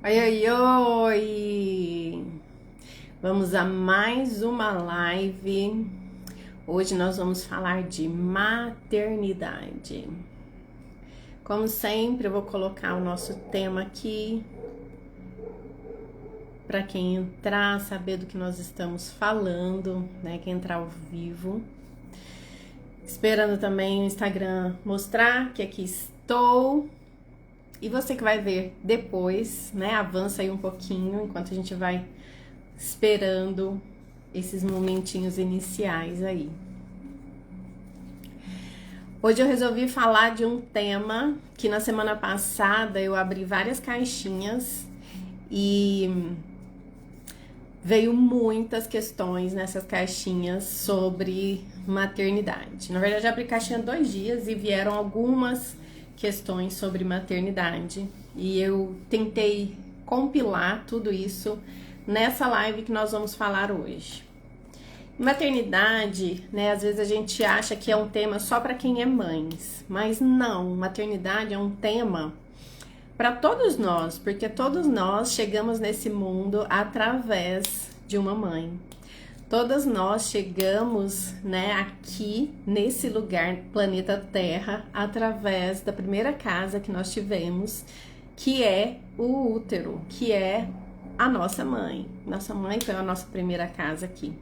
Oi, oi, oi! Vamos a mais uma live. Hoje nós vamos falar de maternidade. Como sempre, eu vou colocar o nosso tema aqui para quem entrar, saber do que nós estamos falando, né? Quem entrar ao vivo. Esperando também o Instagram mostrar que aqui estou. E você que vai ver depois, né? Avança aí um pouquinho enquanto a gente vai esperando esses momentinhos iniciais aí. Hoje eu resolvi falar de um tema que na semana passada eu abri várias caixinhas e veio muitas questões nessas caixinhas sobre maternidade. Na verdade, eu abri caixinha 2 dias e vieram algumas questões sobre maternidade e eu tentei compilar tudo isso nessa live que nós vamos falar hoje. Maternidade, né, às vezes a gente acha que é um tema só para quem é mãe, mas não, maternidade é um tema para todos nós, porque todos nós chegamos nesse mundo através de uma mãe. Todas nós chegamos, né, aqui nesse lugar, planeta Terra, através da primeira casa que nós tivemos, que é o útero, que é a nossa mãe. Nossa mãe foi a nossa primeira casa aqui.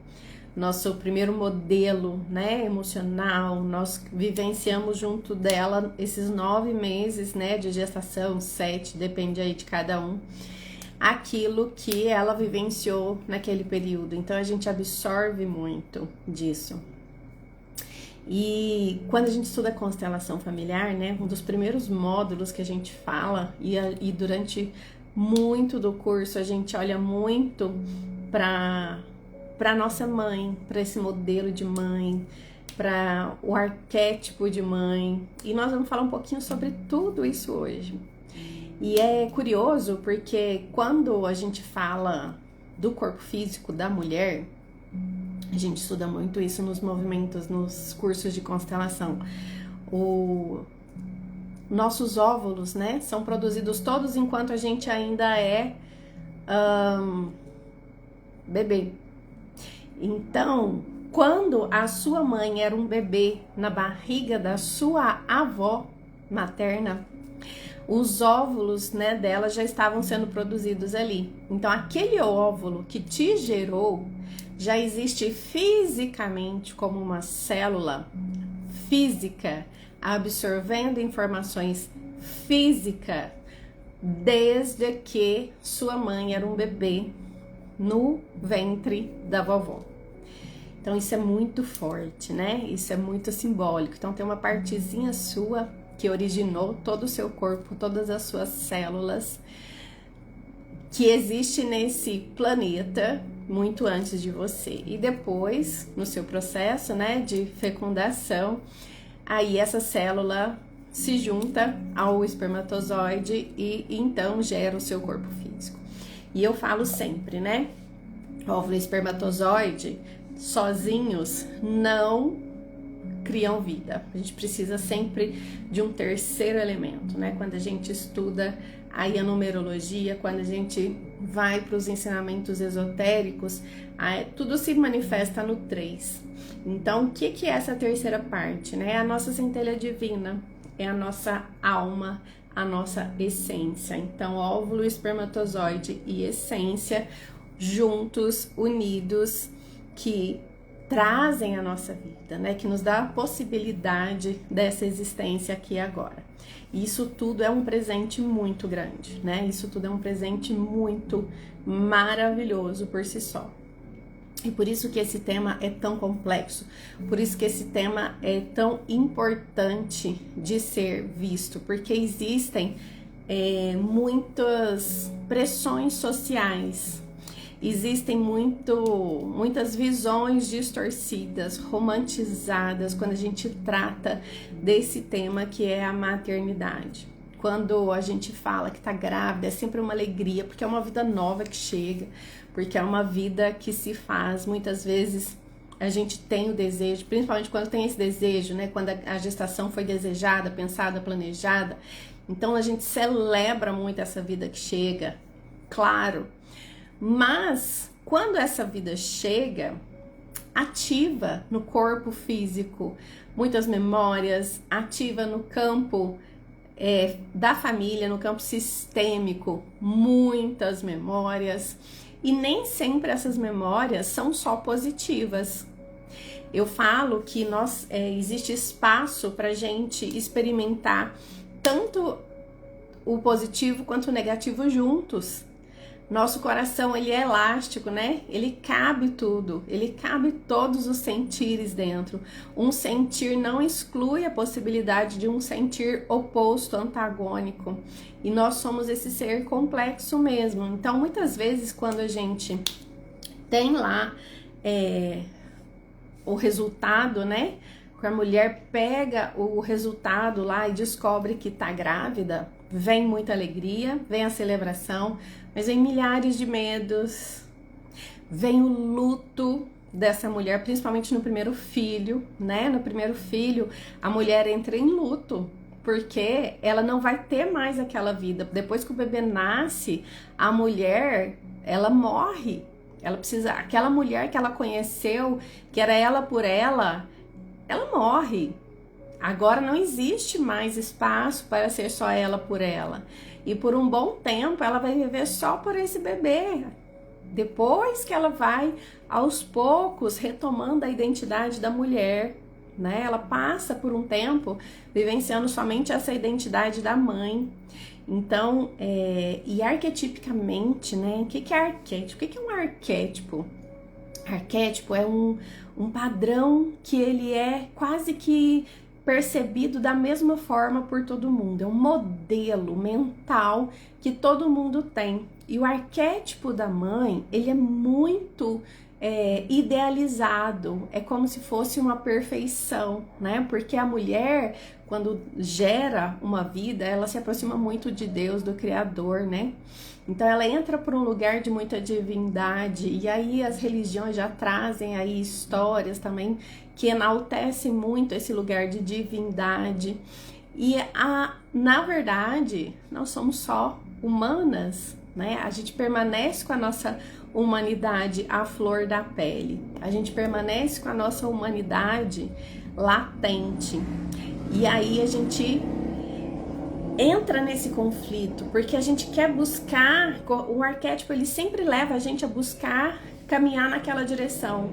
Nosso primeiro modelo, né, emocional. Nós vivenciamos junto dela esses 9 meses, né, de gestação, 7, depende aí de cada um, aquilo que ela vivenciou naquele período. Então a gente absorve muito disso. E quando a gente estuda constelação familiar, né, um dos primeiros módulos que a gente fala, e durante muito do curso a gente olha muito para nossa mãe, para esse modelo de mãe, para o arquétipo de mãe. E nós vamos falar um pouquinho sobre tudo isso hoje. E é curioso porque quando a gente fala do corpo físico da mulher, a gente estuda muito isso nos movimentos, nos cursos de constelação. Nossos óvulos, né, são produzidos todos enquanto a gente ainda é bebê. Então, quando a sua mãe era um bebê na barriga da sua avó materna, os óvulos, né, dela já estavam sendo produzidos ali. Então, aquele óvulo que te gerou já existe fisicamente como uma célula física, absorvendo informações físicas, desde que sua mãe era um bebê no ventre da vovó. Então, isso é muito forte, né? Isso é muito simbólico. Então, tem uma partezinha sua que originou todo o seu corpo, todas as suas células, que existe nesse planeta muito antes de você. E depois, no seu processo, né, de fecundação, aí essa célula se junta ao espermatozoide e então gera o seu corpo físico. E eu falo sempre, né, óvulo e espermatozoide sozinhos não criam vida. A gente precisa sempre de um terceiro elemento, né? Quando a gente estuda aí a numerologia, quando a gente vai para os ensinamentos esotéricos, tudo se manifesta no 3. Então, o que é essa terceira parte, né? É a nossa centelha divina, é a nossa alma, a nossa essência. Então, óvulo, espermatozoide e essência juntos, unidos, que trazem a nossa vida, né? Que nos dá a possibilidade dessa existência aqui e agora. E isso tudo é um presente muito grande, né? Isso tudo é um presente muito maravilhoso por si só. E por isso que esse tema é tão complexo, por isso que esse tema é tão importante de ser visto, porque existem muitas pressões sociais, existem muitas visões distorcidas, romantizadas, quando a gente trata desse tema que é a maternidade. Quando a gente fala que tá grávida, é sempre uma alegria, porque é uma vida nova que chega, porque é uma vida que se faz. Muitas vezes a gente tem o desejo, principalmente quando tem esse desejo, né? Quando a gestação foi desejada, pensada, planejada. Então a gente celebra muito essa vida que chega. claro. Mas quando essa vida chega, ativa no corpo físico muitas memórias, ativa no campo da família, no campo sistêmico, muitas memórias. E nem sempre essas memórias são só positivas. Eu falo que existe espaço para a gente experimentar tanto o positivo quanto o negativo juntos. Nosso coração, ele é elástico, né? Ele cabe tudo, ele cabe todos os sentires dentro. Um sentir não exclui a possibilidade de um sentir oposto, antagônico. E nós somos esse ser complexo mesmo. Então, muitas vezes, quando a gente tem lá o resultado, né? Quando a mulher pega o resultado lá e descobre que tá grávida, vem muita alegria, vem a celebração, mas vem milhares de medos, vem o luto dessa mulher, principalmente no primeiro filho, né? No primeiro filho, a mulher entra em luto, porque ela não vai ter mais aquela vida. Depois que o bebê nasce, a mulher, ela morre. Ela precisa, aquela mulher que ela conheceu, que era ela por ela morre. Agora não existe mais espaço para ser só ela por ela. E por um bom tempo ela vai viver só por esse bebê. Depois que ela vai, aos poucos, retomando a identidade da mulher, né? Ela passa por um tempo vivenciando somente essa identidade da mãe. Então, e arquetipicamente, né? O que é arquétipo? O que é um arquétipo? Arquétipo é um padrão que ele é quase que percebido da mesma forma por todo mundo. É um modelo mental que todo mundo tem. E o arquétipo da mãe, ele é muito idealizado. É como se fosse uma perfeição, né? Porque a mulher, quando gera uma vida, ela se aproxima muito de Deus, do Criador, né? Então ela entra por um lugar de muita divindade, e aí as religiões já trazem aí histórias também que enaltecem muito esse lugar de divindade. E na verdade, nós somos só humanas, né? A gente permanece com a nossa humanidade à flor da pele. A gente permanece com a nossa humanidade latente. E aí a gente entra nesse conflito, porque a gente quer buscar, o arquétipo ele sempre leva a gente a buscar caminhar naquela direção,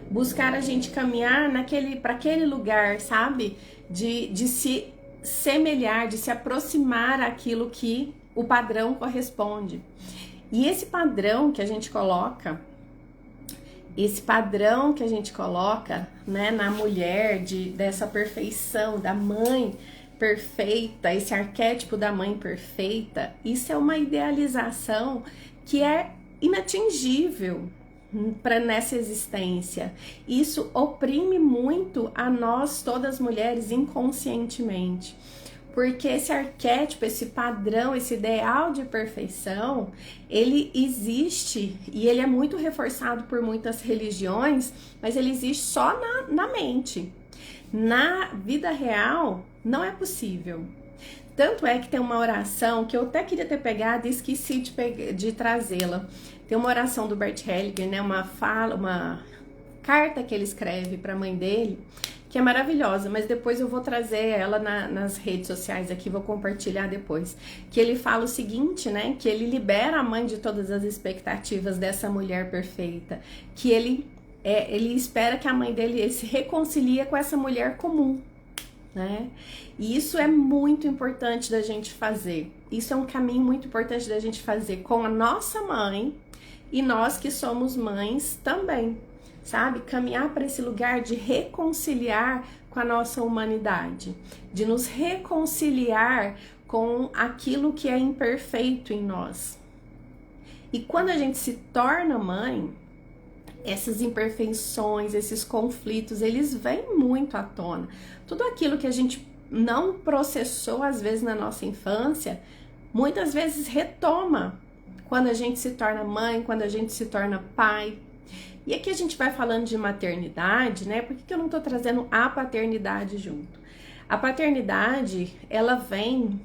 buscar a gente caminhar para aquele lugar, sabe? De se semelhar, de se aproximar àquilo que o padrão corresponde. E esse padrão que a gente coloca, né, na mulher, dessa perfeição, da mãe perfeita, esse arquétipo da mãe perfeita, isso é uma idealização que é inatingível nessa existência. Isso oprime muito a nós, todas mulheres, inconscientemente. Porque esse arquétipo, esse padrão, esse ideal de perfeição, ele existe e ele é muito reforçado por muitas religiões, mas ele existe só na mente. Na vida real, não é possível. Tanto é que tem uma oração que eu até queria ter pegado e esqueci de trazê-la. Tem uma oração do Bert Hellinger, né? Uma carta que ele escreve para a mãe dele, que é maravilhosa, mas depois eu vou trazer ela nas redes sociais aqui, vou compartilhar depois. Que ele fala o seguinte, né? Que ele libera a mãe de todas as expectativas dessa mulher perfeita. Que ele espera que a mãe dele se reconcilie com essa mulher comum, né? E isso é muito importante da gente fazer. Isso é um caminho muito importante da gente fazer com a nossa mãe e nós que somos mães também, sabe? Caminhar para esse lugar de reconciliar com a nossa humanidade, de nos reconciliar com aquilo que é imperfeito em nós. E quando a gente se torna mãe, essas imperfeições, esses conflitos, eles vêm muito à tona. Tudo aquilo que a gente não processou, às vezes, na nossa infância, muitas vezes retoma quando a gente se torna mãe, quando a gente se torna pai. E aqui a gente vai falando de maternidade, né? Por que eu não tô trazendo a paternidade junto? A paternidade, ela vem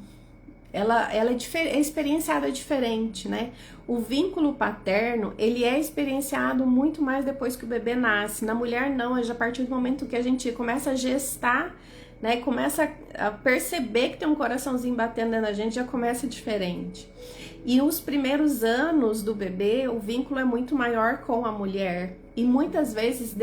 é experienciada diferente, né? O vínculo paterno, ele é experienciado muito mais depois que o bebê nasce. Na mulher não, é a partir do momento que a gente começa a gestar, né? Começa a perceber que tem um coraçãozinho batendo dentro da gente, já começa diferente. E os primeiros anos do bebê, o vínculo é muito maior com a mulher. E muitas vezes,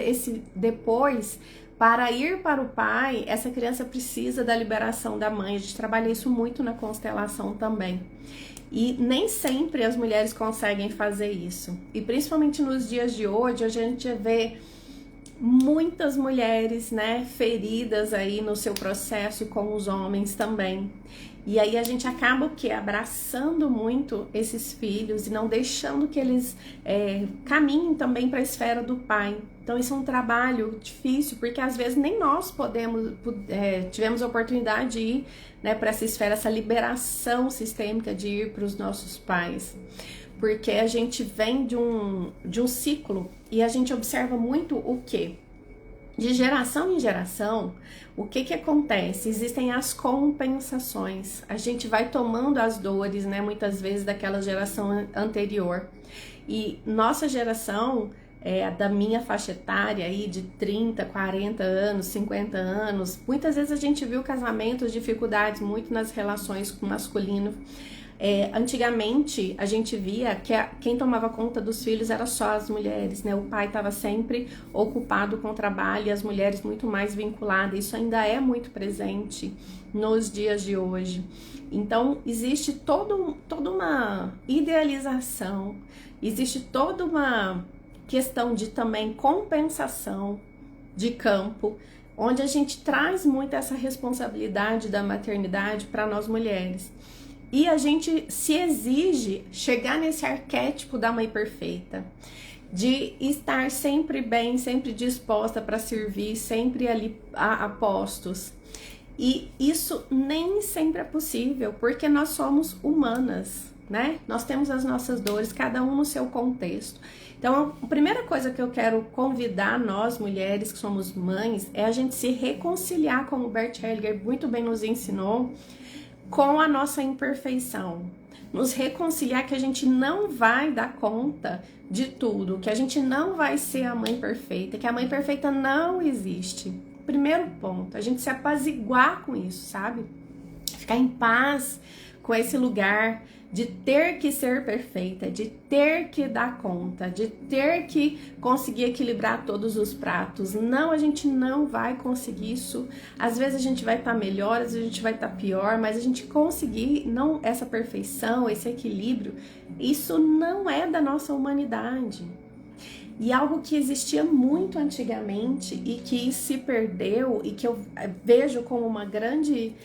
depois, para ir para o pai, essa criança precisa da liberação da mãe. A gente trabalha isso muito na constelação também. E nem sempre as mulheres conseguem fazer isso. E principalmente nos dias de hoje, a gente vê muitas mulheres, né, feridas aí no seu processo com os homens também. E aí a gente acaba o quê? Abraçando muito esses filhos e não deixando que eles caminhem também para a esfera do pai. Então isso é um trabalho difícil, porque às vezes nem nós tivemos a oportunidade de ir, né, para essa esfera, essa liberação sistêmica de ir para os nossos pais. Porque a gente vem de um ciclo e a gente observa muito o quê? De geração em geração, o que acontece? Existem as compensações. A gente vai tomando as dores, né, muitas vezes daquela geração anterior. E nossa geração, da minha faixa etária aí de 30, 40 anos, 50 anos, muitas vezes a gente viu casamentos, dificuldades muito nas relações com o masculino. Antigamente a gente via que quem tomava conta dos filhos era só as mulheres, né? O pai estava sempre ocupado com o trabalho e as mulheres muito mais vinculadas. Isso ainda é muito presente nos dias de hoje. Então existe toda uma idealização, existe toda uma questão de também compensação de campo, onde a gente traz muito essa responsabilidade da maternidade para nós mulheres. E a gente se exige chegar nesse arquétipo da mãe perfeita, de estar sempre bem, sempre disposta para servir, sempre ali a postos. E isso nem sempre é possível, porque nós somos humanas, né? Nós temos as nossas dores, cada um no seu contexto. Então, a primeira coisa que eu quero convidar nós, mulheres que somos mães, é a gente se reconciliar, como o Bert Hellinger muito bem nos ensinou, com a nossa imperfeição, nos reconciliar que a gente não vai dar conta de tudo, que a gente não vai ser a mãe perfeita, que a mãe perfeita não existe. Primeiro ponto, a gente se apaziguar com isso, sabe? Ficar em paz com esse lugar de ter que ser perfeita, de ter que dar conta, de ter que conseguir equilibrar todos os pratos. Não, a gente não vai conseguir isso. Às vezes a gente vai estar melhor, às vezes a gente vai estar pior, mas a gente conseguir não essa perfeição, esse equilíbrio, isso não é da nossa humanidade. E algo que existia muito antigamente e que se perdeu e que eu vejo como uma grande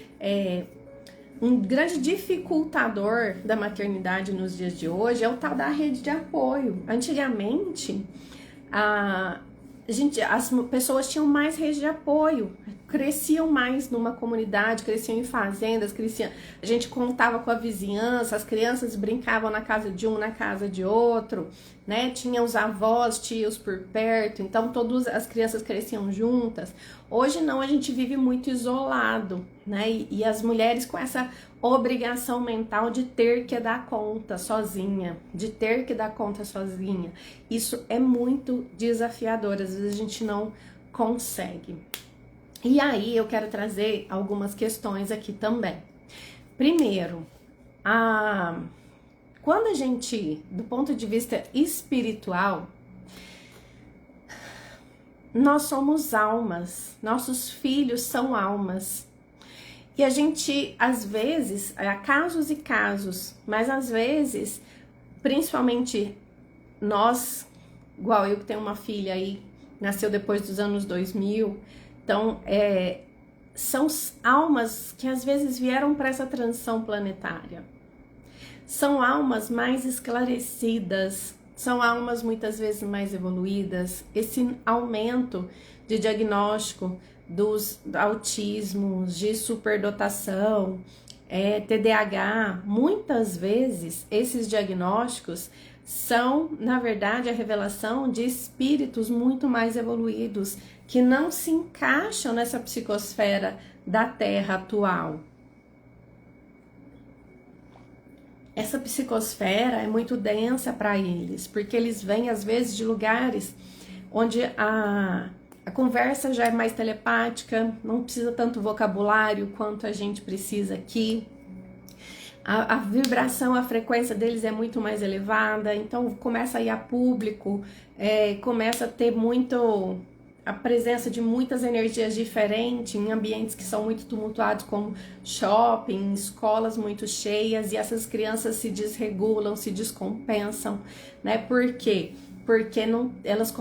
um grande dificultador da maternidade nos dias de hoje é o tal da rede de apoio. Antigamente, as pessoas tinham mais rede de apoio, cresciam mais numa comunidade, cresciam em fazendas, a gente contava com a vizinhança, as crianças brincavam na casa de um, na casa de outro, né? Tinha os avós, tios por perto, então todas as crianças cresciam juntas. Hoje não, a gente vive muito isolado, né? E as mulheres com essa obrigação mental de ter que dar conta sozinha, Isso é muito desafiador, às vezes a gente não consegue. E aí eu quero trazer algumas questões aqui também. Primeiro, quando a gente, do ponto de vista espiritual, nós somos almas, nossos filhos são almas. E a gente, às vezes, há casos e casos, mas às vezes, principalmente nós, igual eu que tenho uma filha aí, nasceu depois dos anos 2000, então são almas que às vezes vieram para essa transição planetária. São almas mais esclarecidas, são almas muitas vezes mais evoluídas. Esse aumento de diagnóstico dos autismos, de superdotação, TDAH, muitas vezes esses diagnósticos são, na verdade, a revelação de espíritos muito mais evoluídos, que não se encaixam nessa psicosfera da Terra atual. essa psicosfera é muito densa para eles, porque eles vêm às vezes de lugares onde a conversa já é mais telepática, não precisa tanto vocabulário quanto a gente precisa aqui. A vibração, a frequência deles é muito mais elevada, então começa a ir a público, começa a ter a presença de muitas energias diferentes em ambientes que são muito tumultuados, como shopping, escolas muito cheias, e essas crianças se desregulam, se descompensam, né? Por quê? Porque elas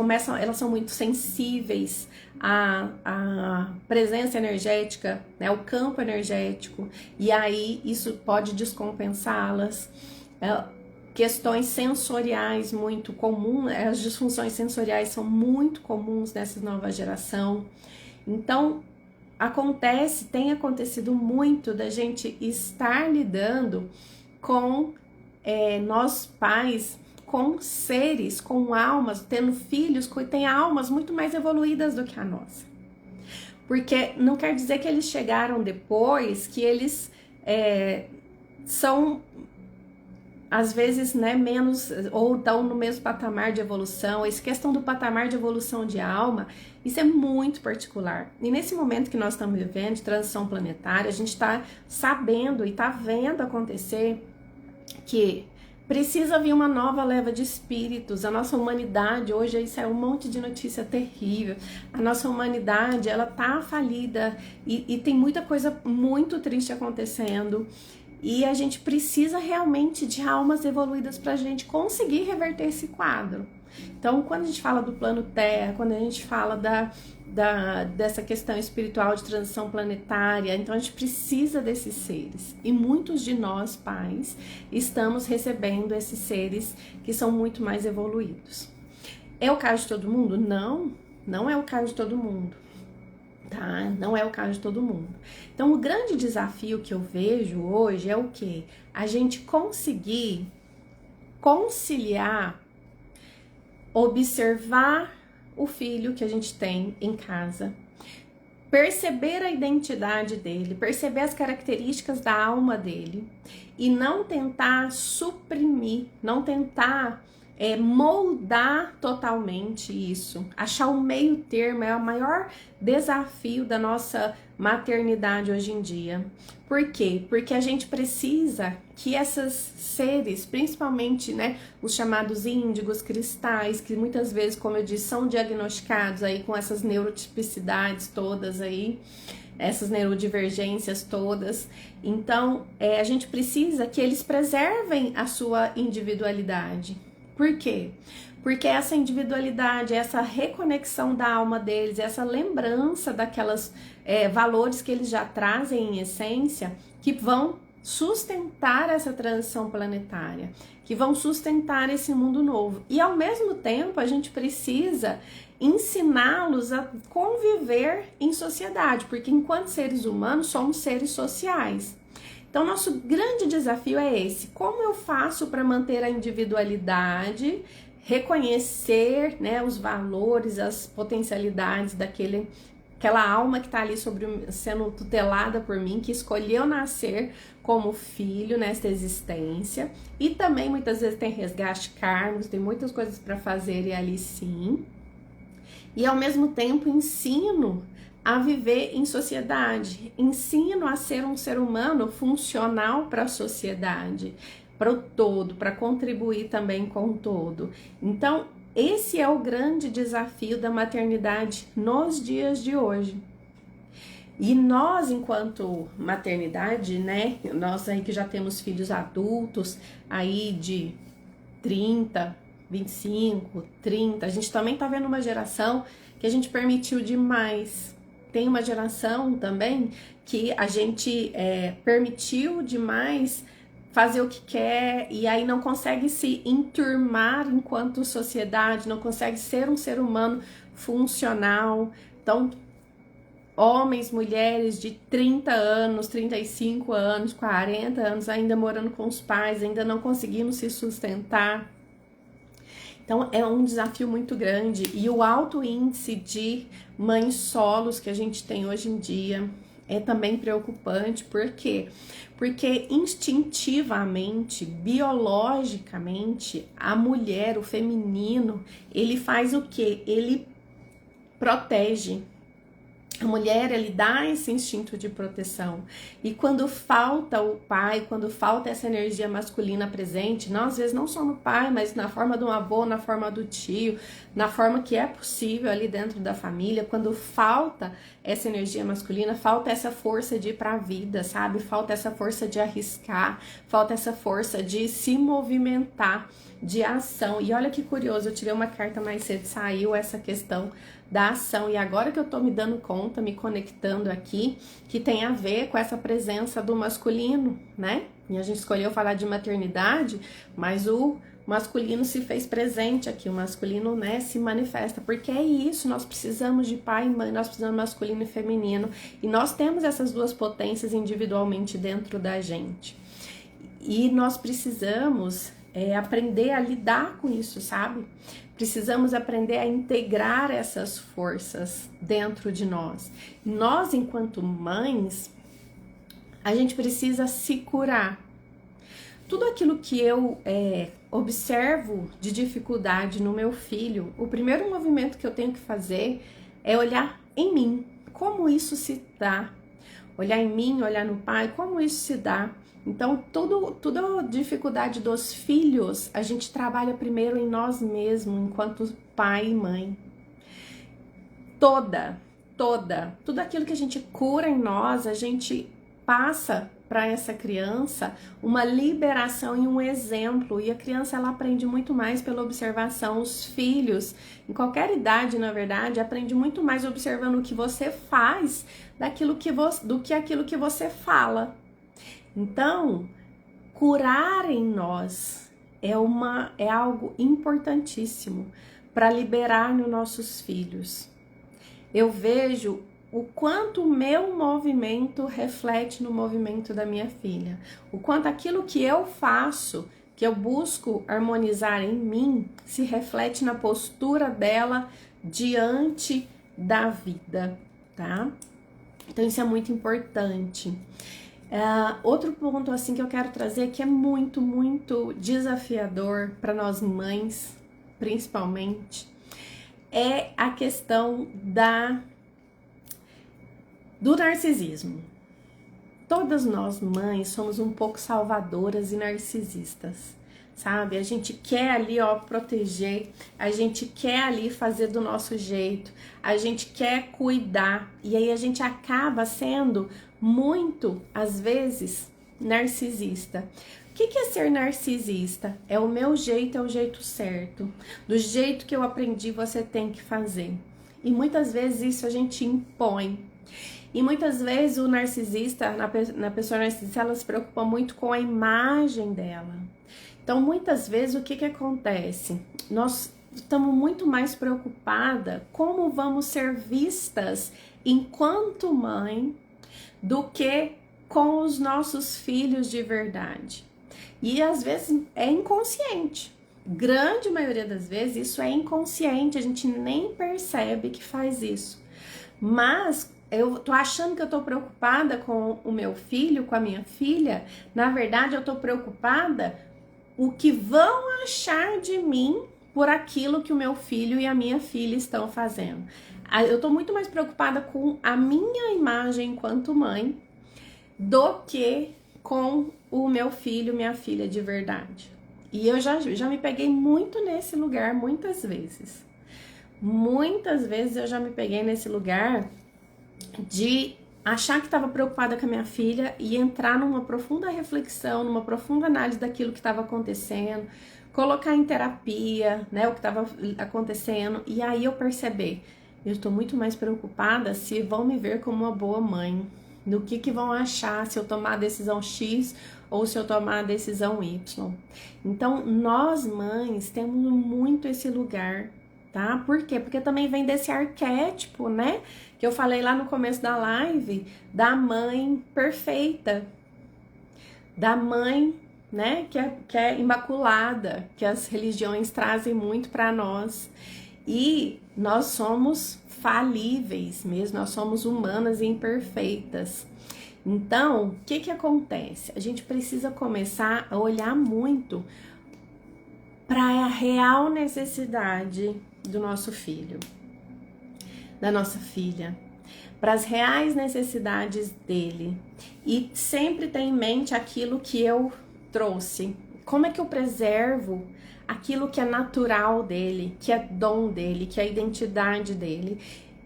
são muito sensíveis à presença energética, né, ao campo energético, e aí isso pode descompensá-las. Questões sensoriais muito comuns, as disfunções sensoriais são muito comuns nessa nova geração. Então, tem acontecido muito da gente estar lidando com nós pais, com seres, com almas, tendo filhos que têm almas muito mais evoluídas do que a nossa. Porque não quer dizer que eles chegaram depois, que eles são, às vezes, né, menos, ou estão no mesmo patamar de evolução. Essa questão do patamar de evolução de alma, isso é muito particular. E nesse momento que nós estamos vivendo, de transição planetária, a gente está sabendo e está vendo acontecer que precisa vir uma nova leva de espíritos. A nossa humanidade, hoje aí saiu um monte de notícia terrível. A nossa humanidade, ela tá falida e tem muita coisa muito triste acontecendo. E a gente precisa realmente de almas evoluídas para a gente conseguir reverter esse quadro. Então, quando a gente fala do plano Terra, quando a gente fala dessa questão espiritual de transição planetária, então a gente precisa desses seres. E muitos de nós, pais, estamos recebendo esses seres que são muito mais evoluídos. É o caso de todo mundo? Não, não é o caso de todo mundo. Tá? Não é o caso de todo mundo. Então, o grande desafio que eu vejo hoje é o quê? A gente conseguir conciliar, observar o filho que a gente tem em casa, perceber a identidade dele, perceber as características da alma dele e não tentar suprimir, não tentar moldar totalmente isso. Achar um meio termo é o maior desafio da nossa maternidade hoje em dia. Por quê? Porque a gente precisa que esses seres, principalmente, né, os chamados índigos, cristais, que muitas vezes, como eu disse, são diagnosticados aí com essas neurotipicidades todas aí, essas neurodivergências todas. Então, a gente precisa que eles preservem a sua individualidade. Por quê? Porque essa individualidade, essa reconexão da alma deles, essa lembrança daquelas valores que eles já trazem em essência, que vão sustentar essa transição planetária, que vão sustentar esse mundo novo. E ao mesmo tempo, a gente precisa ensiná-los a conviver em sociedade, porque enquanto seres humanos, somos seres sociais. Então, nosso grande desafio é esse: como eu faço para manter a individualidade, reconhecer, né, os valores, as potencialidades daquela alma que está ali sendo tutelada por mim, que escolheu nascer como filho nesta existência, e também muitas vezes tem resgate kármico, tem muitas coisas para fazer ali sim, e ao mesmo tempo ensino a viver em sociedade, ensino a ser um ser humano funcional para a sociedade, para o todo, para contribuir também com o todo. Então, esse é o grande desafio da maternidade nos dias de hoje. E nós, enquanto maternidade, né, nós aí que já temos filhos adultos, aí de 30, 25, 30, a gente também tá vendo uma geração que a gente permitiu demais. Tem uma geração também que a gente permitiu demais fazer o que quer e aí não consegue se enturmar enquanto sociedade, não consegue ser um ser humano funcional. Então, homens, mulheres de 30 anos, 35 anos, 40 anos, ainda morando com os pais, ainda não conseguindo se sustentar. Então, é um desafio muito grande. E o alto índice de mães solos que a gente tem hoje em dia é também preocupante. Por quê? Porque instintivamente, biologicamente, a mulher, o feminino, ele faz o quê? Ele protege. A mulher, ele dá esse instinto de proteção. E quando falta o pai, quando falta essa energia masculina presente, não, às vezes não só no pai, mas na forma do avô, na forma do tio, na forma que é possível ali dentro da família, quando falta essa energia masculina, falta essa força de ir pra vida, sabe? Falta essa força de arriscar, falta essa força de se movimentar, de ação. E olha que curioso, eu tirei uma carta mais cedo, saiu essa questão da ação, e agora que eu tô me dando conta, me conectando aqui, que tem a ver com essa presença do masculino, né? E a gente escolheu falar de maternidade, mas o masculino se fez presente aqui, o masculino, né, se manifesta, porque é isso, nós precisamos de pai e mãe, nós precisamos de masculino e feminino, e nós temos essas duas potências individualmente dentro da gente, e nós precisamos aprender a lidar com isso, sabe? Precisamos aprender a integrar essas forças dentro de nós. Nós, enquanto mães, a gente precisa se curar. Tudo aquilo que eu observo de dificuldade no meu filho, o primeiro movimento que eu tenho que fazer é olhar em mim. Como isso se dá? Olhar em mim, olhar no pai, como isso se dá? Então, toda a dificuldade dos filhos, a gente trabalha primeiro em nós mesmos, enquanto pai e mãe. Tudo aquilo que a gente cura em nós, a gente passa para essa criança uma liberação e um exemplo. E a criança, ela aprende muito mais pela observação. Os filhos, em qualquer idade, na verdade, aprende muito mais observando o que você faz do que aquilo que você fala. Então, curar em nós é algo importantíssimo para liberar nos nossos filhos. Eu vejo o quanto o meu movimento reflete no movimento da minha filha. O quanto aquilo que eu faço, que eu busco harmonizar em mim, se reflete na postura dela diante da vida, tá? Então, isso é muito importante. Outro ponto assim que eu quero trazer que é muito, muito desafiador para nós mães, principalmente, é a questão do narcisismo. Todas nós mães somos um pouco salvadoras e narcisistas, sabe? A gente quer ali, proteger, a gente quer ali fazer do nosso jeito, a gente quer cuidar, e aí a gente acaba sendo muito, às vezes, narcisista. O que é ser narcisista? É o meu jeito, é o jeito certo. Do jeito que eu aprendi, você tem que fazer. E muitas vezes isso a gente impõe. E muitas vezes o narcisista, na pessoa narcisista, ela se preocupa muito com a imagem dela. Então, muitas vezes, o que acontece? Nós estamos muito mais preocupadas como vamos ser vistas enquanto mãe do que com os nossos filhos de verdade. E às vezes é inconsciente. Grande maioria das vezes isso é inconsciente, a gente nem percebe que faz isso. Mas eu tô achando que eu tô preocupada com o meu filho, com a minha filha. Na verdade, eu tô preocupada o que vão achar de mim por aquilo que o meu filho e a minha filha estão fazendo. Eu tô muito mais preocupada com a minha imagem enquanto mãe do que com o meu filho, minha filha de verdade. E eu já me peguei muito nesse lugar, muitas vezes. Muitas vezes eu já me peguei nesse lugar de achar que estava preocupada com a minha filha e entrar numa profunda reflexão, numa profunda análise daquilo que estava acontecendo, colocar em terapia, né, o que estava acontecendo, e aí eu perceber, eu estou muito mais preocupada se vão me ver como uma boa mãe, do que vão achar se eu tomar a decisão X ou se eu tomar a decisão Y. Então, nós mães temos muito esse lugar, tá? Por quê? Porque também vem desse arquétipo, né? Que eu falei lá no começo da live, da mãe perfeita, da mãe, né? Que é imaculada, que as religiões trazem muito para nós. E nós somos falíveis mesmo, nós somos humanas e imperfeitas. Então, o que que acontece? A gente precisa começar a olhar muito para a real necessidade do nosso filho, da nossa filha, para as reais necessidades dele, e sempre ter em mente aquilo que eu trouxe. Como é que eu preservo aquilo que é natural dele, que é dom dele, que é a identidade dele,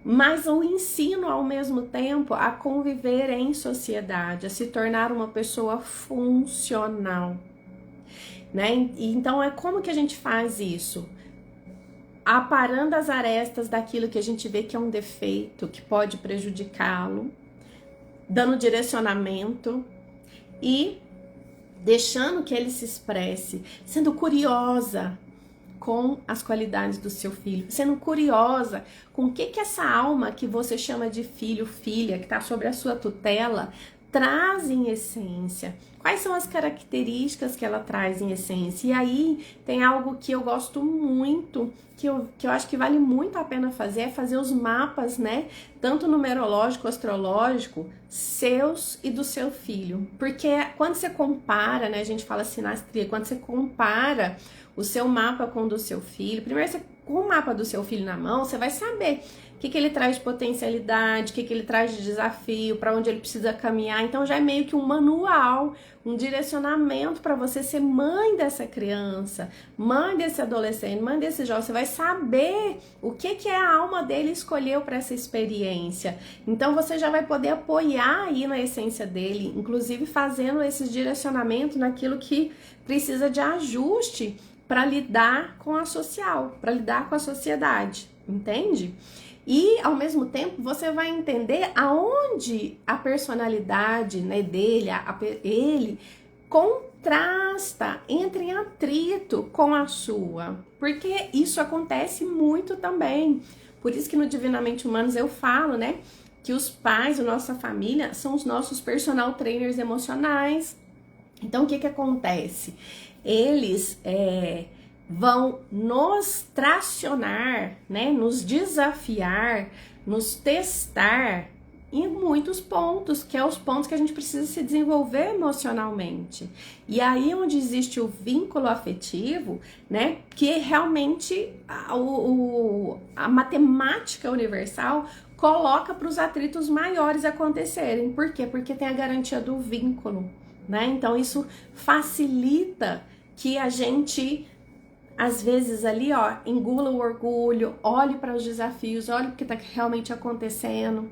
mas o ensino ao mesmo tempo a conviver em sociedade, a se tornar uma pessoa funcional, né? Então, como que a gente faz isso? Aparando as arestas daquilo que a gente vê que é um defeito, que pode prejudicá-lo, dando direcionamento e deixando que ele se expresse, sendo curiosa com as qualidades do seu filho, sendo curiosa com o que essa alma que você chama de filho, filha, que está sobre a sua tutela, traz em essência. Quais são as características que ela traz em essência? E aí tem algo que eu gosto muito, que eu acho que vale muito a pena fazer, é fazer os mapas, né? Tanto numerológico, astrológico, seus e do seu filho. Porque quando você compara, né? A gente fala sinastria, quando você compara o seu mapa com o do seu filho, primeiro você, com o mapa do seu filho na mão, você vai saber o que ele traz de potencialidade, o que ele traz de desafio, para onde ele precisa caminhar. Então já é meio que um manual, um direcionamento para você ser mãe dessa criança, mãe desse adolescente, mãe desse jovem. Você vai saber o que a alma dele escolheu para essa experiência. Então você já vai poder apoiar aí na essência dele, inclusive fazendo esses direcionamentos naquilo que precisa de ajuste para lidar com a social, para lidar com a sociedade, entende? E, ao mesmo tempo, você vai entender aonde a personalidade, né, dele, ele, contrasta, entra em atrito com a sua. Porque isso acontece muito também. Por isso que no Divinamente Humanos eu falo, né, que os pais, a nossa família, são os nossos personal trainers emocionais. Então, o que acontece? Eles vão nos tracionar, né, nos desafiar, nos testar em muitos pontos, que é os pontos que a gente precisa se desenvolver emocionalmente. E aí onde existe o vínculo afetivo, né, que realmente a matemática universal coloca para os atritos maiores acontecerem. Por quê? Porque tem a garantia do vínculo, né? Então isso facilita que a gente, às vezes ali, ó, engula o orgulho, olhe para os desafios, olhe o que está realmente acontecendo.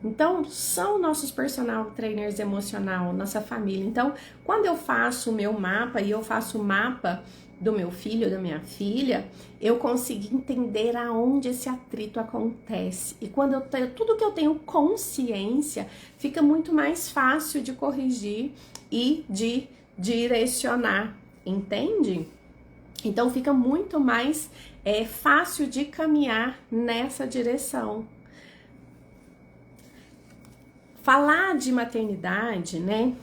Então, são nossos personal trainers emocional, nossa família. Então, quando eu faço o meu mapa e eu faço o mapa do meu filho, da minha filha, eu consigo entender aonde esse atrito acontece. E quando eu tenho tudo que eu tenho consciência, fica muito mais fácil de corrigir e de direcionar, entende? Então fica muito mais fácil de caminhar nessa direção. Falar de maternidade, né?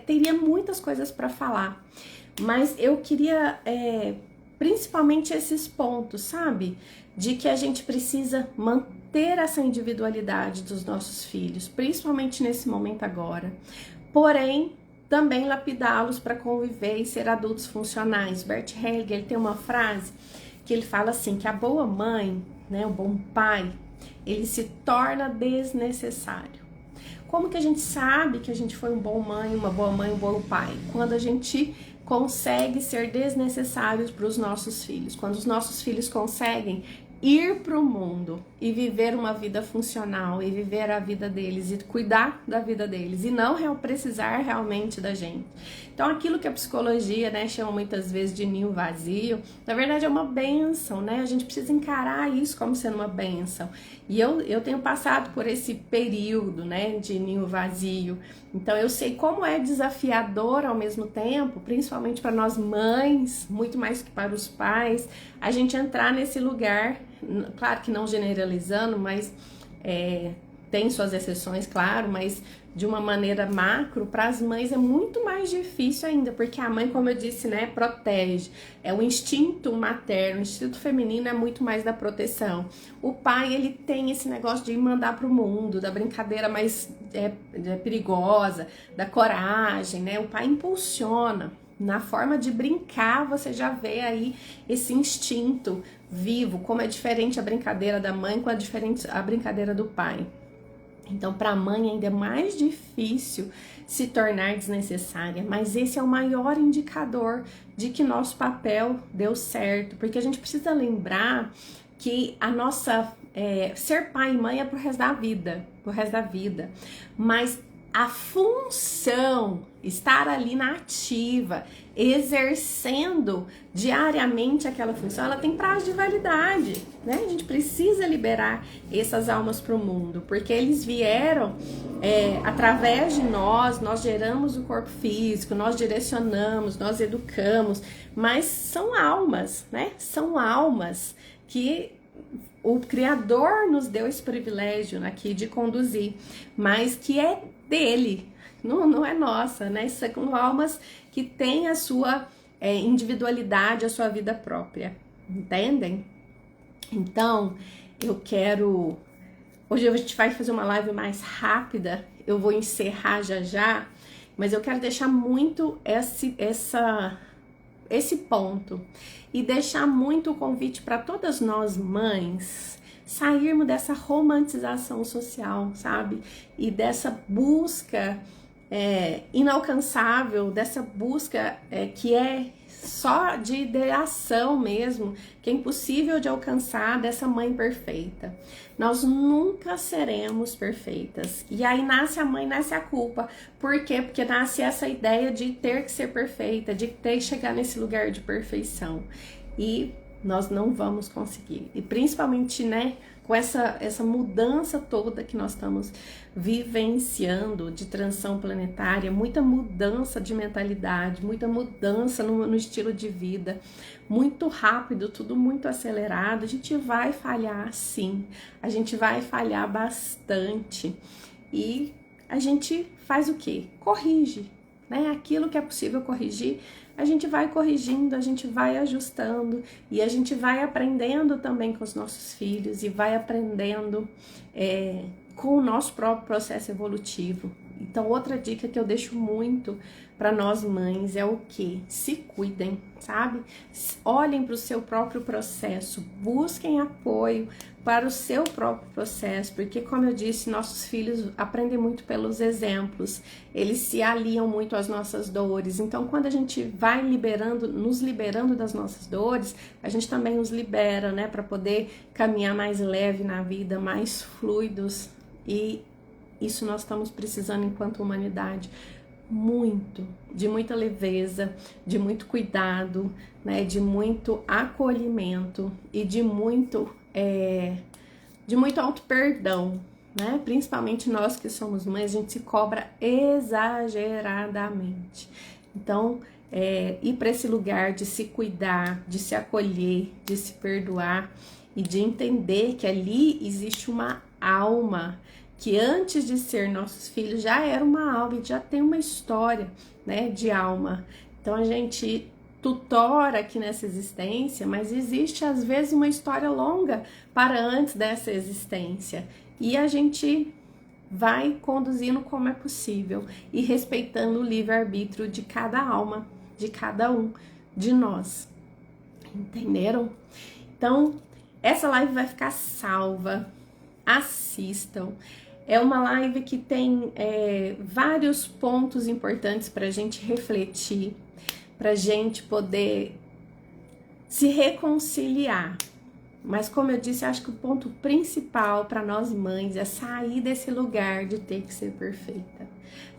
Teria muitas coisas para falar, mas eu queria principalmente esses pontos, sabe? De que a gente precisa manter essa individualidade dos nossos filhos, principalmente nesse momento agora. Porém, também lapidá-los para conviver e ser adultos funcionais. Bert Hellinger, ele tem uma frase que ele fala assim, que a boa mãe, né, o bom pai, ele se torna desnecessário. Como que a gente sabe que a gente foi uma boa mãe, um bom pai? Quando a gente consegue ser desnecessários para os nossos filhos, quando os nossos filhos conseguem ir para o mundo e viver uma vida funcional e viver a vida deles e cuidar da vida deles e não precisar realmente da gente. Então aquilo que a psicologia, né, chama muitas vezes de ninho vazio, na verdade é uma bênção, né? A gente precisa encarar isso como sendo uma bênção. E eu tenho passado por esse período, né, de ninho vazio. Então eu sei como é desafiador ao mesmo tempo, principalmente para nós mães, muito mais que para os pais, a gente entrar nesse lugar, claro que não generalizando, mas tem suas exceções, claro, mas de uma maneira macro, para as mães é muito mais difícil ainda, porque a mãe, como eu disse, né, protege. É o instinto materno, o instinto feminino é muito mais da proteção. O pai, ele tem esse negócio de mandar para o mundo, da brincadeira mais perigosa, da coragem, né? O pai impulsiona. Na forma de brincar, você já vê aí esse instinto vivo, como é diferente a brincadeira da mãe com a brincadeira do pai. Então, para a mãe ainda é mais difícil se tornar desnecessária, mas esse é o maior indicador de que nosso papel deu certo, porque a gente precisa lembrar que a nossa ser pai e mãe é pro resto da vida, mas a função, estar ali na ativa, exercendo diariamente aquela função, ela tem prazo de validade, né? A gente precisa liberar essas almas para o mundo, porque eles vieram através de nós geramos o corpo físico, nós direcionamos, nós educamos, mas são almas, né? São almas que o Criador nos deu esse privilégio aqui de conduzir, mas que é dele, não é nossa, né? São almas que têm a sua individualidade, a sua vida própria, entendem? Então, hoje a gente vai fazer uma live mais rápida, eu vou encerrar já, mas eu quero deixar muito esse ponto e deixar muito o convite para todas nós mães sairmos dessa romantização social, sabe? E dessa busca inalcançável, dessa busca que é só de ideação mesmo, que é impossível de alcançar, dessa mãe perfeita. Nós nunca seremos perfeitas. E aí nasce a mãe, nasce a culpa. Por quê? Porque nasce essa ideia de ter que ser perfeita, de ter que chegar nesse lugar de perfeição. E nós não vamos conseguir. E principalmente, né, com essa mudança toda que nós estamos vivenciando de transição planetária, muita mudança de mentalidade, muita mudança no estilo de vida, muito rápido, tudo muito acelerado, a gente vai falhar sim, a gente vai falhar bastante e a gente faz o quê? Corrige, né? Aquilo que é possível corrigir, a gente vai corrigindo, a gente vai ajustando e a gente vai aprendendo também com os nossos filhos e vai aprendendo com o nosso próprio processo evolutivo. Então, outra dica que eu deixo muito para nós mães é o quê? Se cuidem, sabe? Olhem para o seu próprio processo, busquem apoio para o seu próprio processo, porque, como eu disse, nossos filhos aprendem muito pelos exemplos, eles se aliam muito às nossas dores. Então, quando a gente vai nos liberando das nossas dores, a gente também os libera, né, para poder caminhar mais leve na vida, mais fluidos, e isso nós estamos precisando enquanto humanidade. De muita leveza, de muito cuidado, né, de muito acolhimento e de muito auto-perdão, né? Principalmente nós que somos mães, a gente se cobra exageradamente. Então, ir para esse lugar de se cuidar, de se acolher, de se perdoar e de entender que ali existe uma alma que antes de ser nossos filhos já era uma alma e já tem uma história, né, de alma. Então a gente tutora aqui nessa existência, mas existe às vezes uma história longa para antes dessa existência e a gente vai conduzindo como é possível e respeitando o livre-arbítrio de cada alma, de cada um de nós. Entenderam? Então, essa live vai ficar salva. Assistam. É uma live que tem vários pontos importantes para a gente refletir, para a gente poder se reconciliar. Mas, como eu disse, acho que o ponto principal para nós mães é sair desse lugar de ter que ser perfeita,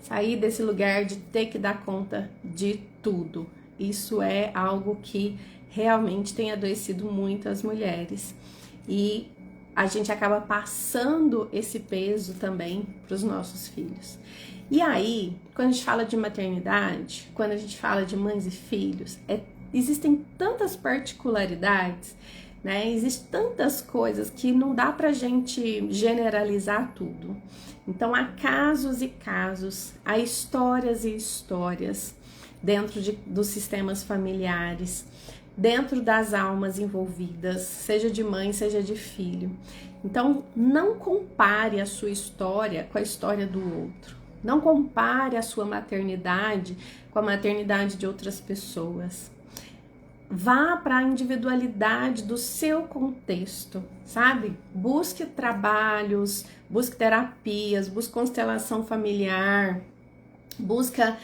sair desse lugar de ter que dar conta de tudo. Isso é algo que realmente tem adoecido muito as mulheres. E a gente acaba passando esse peso também para os nossos filhos. E aí, quando a gente fala de maternidade, quando a gente fala de mães e filhos, existem tantas particularidades né? Existem tantas coisas que não dá pra gente generalizar tudo. Então, há casos e casos, há histórias e histórias dentro dos sistemas familiares, dentro das almas envolvidas, seja de mãe, seja de filho. Então, não compare a sua história com a história do outro. Não compare a sua maternidade com a maternidade de outras pessoas. Vá para a individualidade do seu contexto, sabe? Busque trabalhos, busque terapias, busque constelação familiar, busca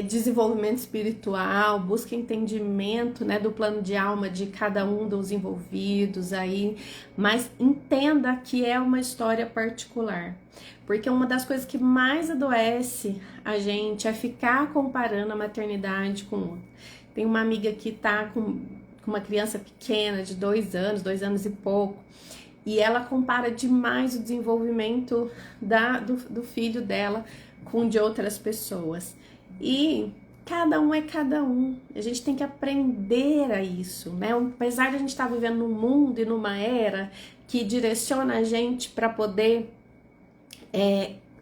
desenvolvimento espiritual, busca entendimento, né, do plano de alma de cada um dos envolvidos aí, mas entenda que é uma história particular, porque uma das coisas que mais adoece a gente é ficar comparando a maternidade com outra. Tem uma amiga que tá com uma criança pequena de 2 anos e pouco, e ela compara demais o desenvolvimento do filho dela com de outras pessoas. E cada um é cada um. A gente tem que aprender a isso, né? Apesar de a gente estar vivendo num mundo e numa era que direciona a gente para poder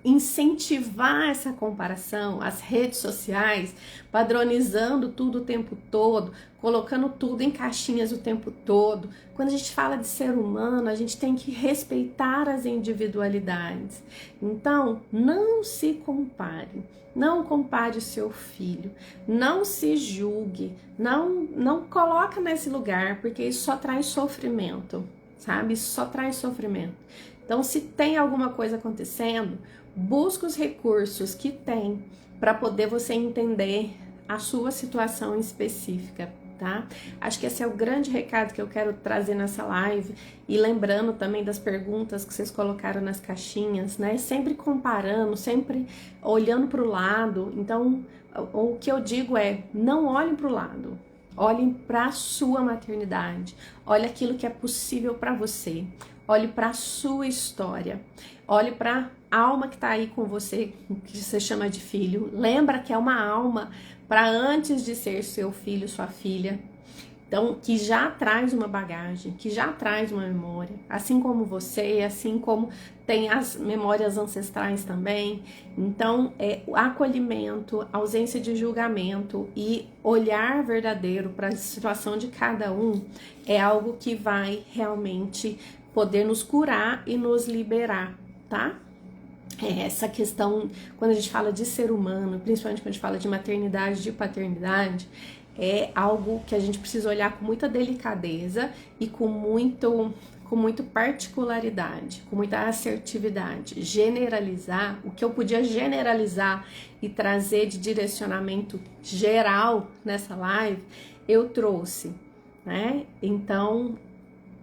incentivar essa comparação, as redes sociais, padronizando tudo o tempo todo, colocando tudo em caixinhas o tempo todo. Quando a gente fala de ser humano, a gente tem que respeitar as individualidades. Então, não se compare, não compare o seu filho, não se julgue, não coloca nesse lugar, porque isso só traz sofrimento, sabe? Isso só traz sofrimento. Então, se tem alguma coisa acontecendo, busca os recursos que tem para poder você entender a sua situação específica, tá? Acho que esse é o grande recado que eu quero trazer nessa live, e lembrando também das perguntas que vocês colocaram nas caixinhas, né? Sempre comparando, sempre olhando para o lado. Então, o que eu digo é, não olhem para o lado, olhem para a sua maternidade, olhe aquilo que é possível para você. Olhe para a sua história, olhe para a alma que está aí com você, que você chama de filho. Lembra que é uma alma para antes de ser seu filho, sua filha. Então, que já traz uma bagagem, que já traz uma memória, assim como você, assim como tem as memórias ancestrais também. Então, acolhimento, ausência de julgamento e olhar verdadeiro para a situação de cada um é algo que vai realmente poder nos curar e nos liberar, tá? Essa questão, quando a gente fala de ser humano, principalmente quando a gente fala de maternidade, de paternidade, é algo que a gente precisa olhar com muita delicadeza e com muito particularidade, com muita assertividade. Generalizar, o que eu podia generalizar e trazer de direcionamento geral nessa live, eu trouxe, né? Então,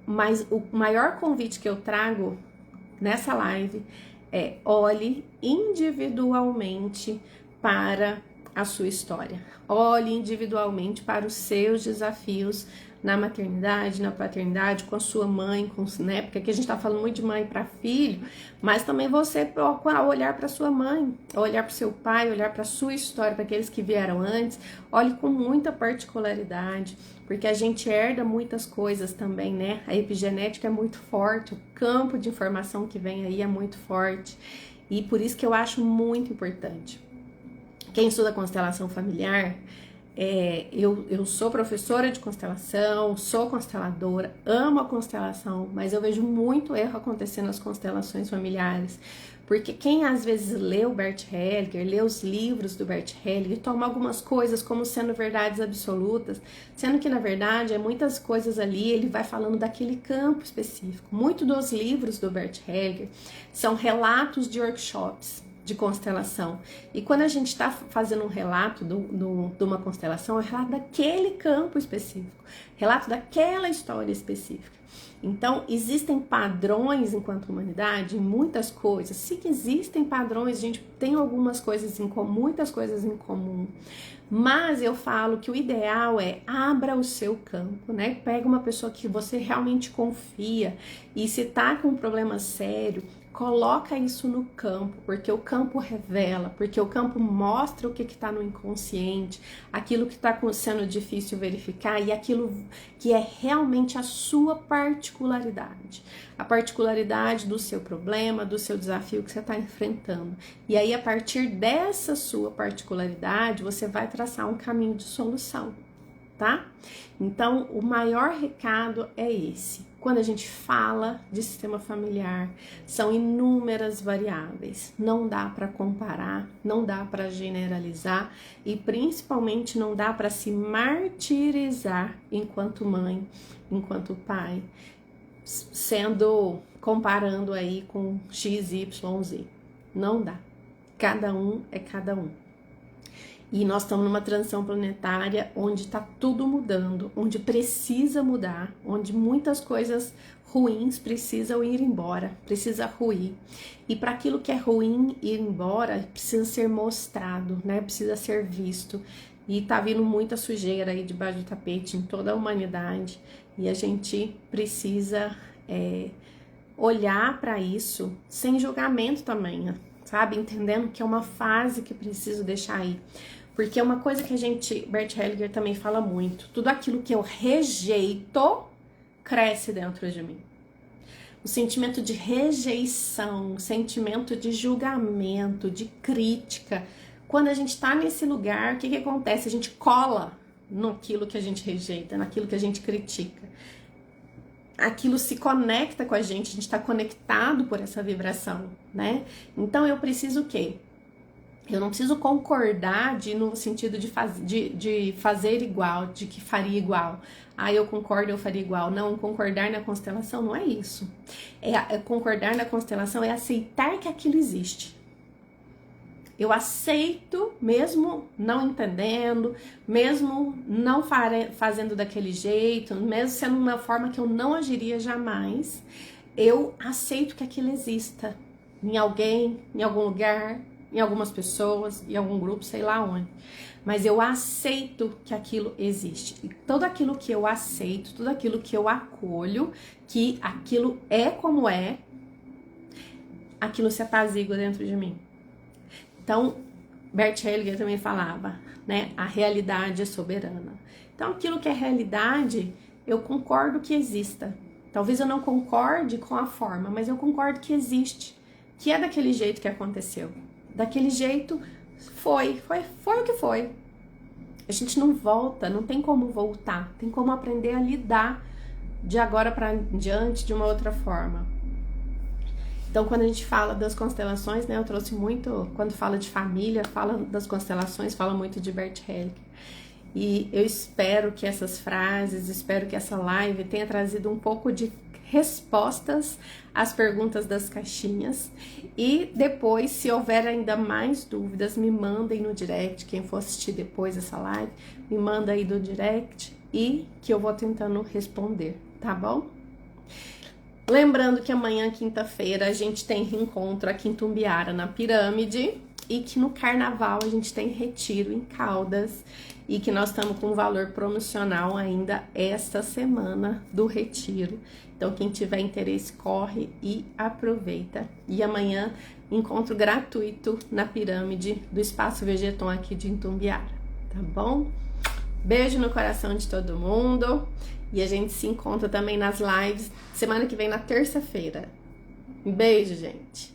mas o maior convite que eu trago nessa live é: olhe individualmente para a sua história. Olhe individualmente para os seus desafios na maternidade, na paternidade, com a sua mãe, né? Porque aqui a gente está falando muito de mãe para filho, mas também você olhar para sua mãe, olhar para o seu pai, olhar para a sua história, para aqueles que vieram antes. Olhe com muita particularidade, porque a gente herda muitas coisas também, né? A epigenética é muito forte, o campo de informação que vem aí é muito forte, e por isso que eu acho muito importante. Quem estuda constelação familiar, eu sou professora de constelação, sou consteladora, amo a constelação, mas eu vejo muito erro acontecendo nas constelações familiares, porque quem às vezes lê o Bert Hellinger, lê os livros do Bert Hellinger, toma algumas coisas como sendo verdades absolutas, sendo que na verdade muitas coisas ali ele vai falando daquele campo específico. Muito dos livros do Bert Hellinger são relatos de workshops de constelação, e quando a gente está fazendo um relato de uma constelação, é um relato daquele campo específico, relato daquela história específica. Então, existem padrões enquanto humanidade em muitas coisas. Se existem padrões, a gente tem algumas coisas em comum, muitas coisas em comum. Mas eu falo que o ideal é abra o seu campo, né? Pega uma pessoa que você realmente confia, e se tá com um problema sério, Coloca isso no campo, porque o campo revela, porque o campo mostra o que está no inconsciente, aquilo que está sendo difícil verificar e aquilo que é realmente a sua particularidade, a particularidade do seu problema, do seu desafio que você está enfrentando. E aí, a partir dessa sua particularidade, você vai traçar um caminho de solução, tá? Então, o maior recado é esse. Quando a gente fala de sistema familiar, são inúmeras variáveis. Não dá para comparar, não dá para generalizar e principalmente não dá para se martirizar enquanto mãe, enquanto pai, comparando aí com X, Y, Z. Não dá. Cada um é cada um. E nós estamos numa transição planetária onde está tudo mudando, onde precisa mudar, onde muitas coisas ruins precisam ir embora, precisa ruir. E para aquilo que é ruim ir embora, precisa ser mostrado, né? Precisa ser visto. E tá vindo muita sujeira aí debaixo do tapete em toda a humanidade. E a gente precisa olhar para isso sem julgamento também, sabe? Entendendo que é uma fase que preciso deixar aí. Porque é uma coisa que Bert Hellinger também fala muito. Tudo aquilo que eu rejeito, cresce dentro de mim. O sentimento de rejeição, o sentimento de julgamento, de crítica. Quando a gente tá nesse lugar, o que acontece? A gente cola naquilo que a gente rejeita, naquilo que a gente critica. Aquilo se conecta com a gente tá conectado por essa vibração, né? Então eu preciso o quê? Eu não preciso concordar no sentido de fazer igual, de que faria igual. Ah, eu concordo, eu faria igual. Não, concordar na constelação não é isso. Concordar na constelação é aceitar que aquilo existe. Eu aceito, mesmo não entendendo, mesmo não fazendo daquele jeito, mesmo sendo uma forma que eu não agiria jamais, eu aceito que aquilo exista em alguém, em algum lugar, em algumas pessoas, em algum grupo, sei lá onde. Mas eu aceito que aquilo existe. E tudo aquilo que eu aceito, tudo aquilo que eu acolho, que aquilo é como é, aquilo se apazigua dentro de mim. Então, Bert Hellinger também falava, né? A realidade é soberana. Então, aquilo que é realidade, eu concordo que exista. Talvez eu não concorde com a forma, mas eu concordo que existe. Que é daquele jeito que aconteceu. Daquele jeito foi o que foi. A gente não volta, não tem como voltar. Tem como aprender a lidar de agora para diante de uma outra forma. Então, quando a gente fala das constelações, né, eu trouxe muito, quando fala de família, fala das constelações, fala muito de Bert Hellinger. E eu espero que essas frases, espero que essa live tenha trazido um pouco de respostas às perguntas das caixinhas. E depois, se houver ainda mais dúvidas, me mandem no direct. Quem for assistir depois essa live, me manda aí do direct e que eu vou tentando responder, tá bom? Lembrando que amanhã, quinta-feira, a gente tem reencontro aqui em Tumbiara, na Pirâmide, e que no Carnaval a gente tem retiro em Caldas, e que nós estamos com um valor promocional ainda esta semana do retiro. Então, quem tiver interesse, corre e aproveita. E amanhã, encontro gratuito na Pirâmide do Espaço Vegeton aqui de Itumbiara, tá bom? Beijo no coração de todo mundo. E a gente se encontra também nas lives semana que vem, na terça-feira. Um beijo, gente!